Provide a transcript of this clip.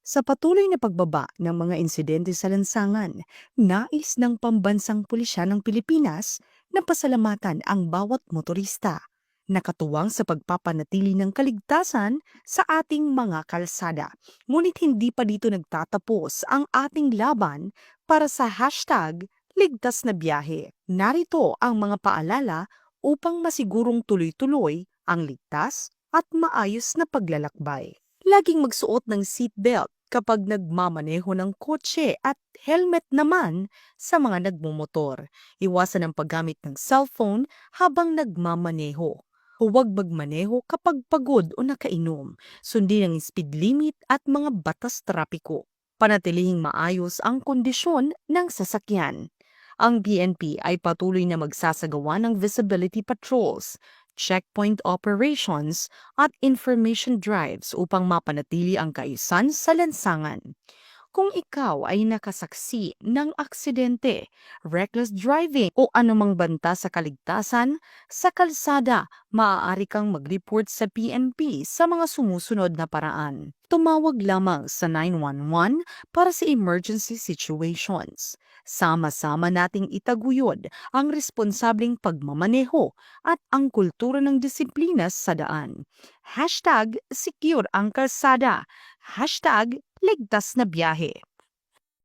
Sa patuloy na pagbaba ng mga insidente sa lansangan, nais ng Pambansang Pulisya ng Pilipinas na pasalamatan ang bawat motorista na katuwang sa pagpapanatili ng kaligtasan sa ating mga kalsada. Ngunit hindi pa dito nagtatapos ang ating laban para sa hashtag Ligtas na Biyahe. Narito ang mga paalala upang masigurong tuloy-tuloy ang ligtas at maayos na paglalakbay. Laging magsuot ng seatbelt kapag nagmamaneho ng kotse at helmet naman sa mga nagmumotor. Iwasan ang paggamit ng cellphone habang nagmamaneho. Huwag magmaneho kapag pagod o nakainom. Sundin ang speed limit at mga batas trapiko. Panatilihing maayos ang kondisyon ng sasakyan. Ang PNP ay patuloy na magsasagawa ng visibility patrols, checkpoint operations at information drives upang mapanatili ang kaayusan sa lansangan. Kung ikaw ay nakasaksi ng aksidente, reckless driving o anumang banta sa kaligtasan, sa kalsada, maaari kang mag-report sa PNP sa mga sumusunod na paraan. Tumawag lamang sa 911 para sa emergency situations. Sama-sama nating itaguyod ang responsableng pagmamaneho at ang kultura ng disiplina sa daan. Hashtag secure ang kalsada. Hashtag ligtas na biyahe.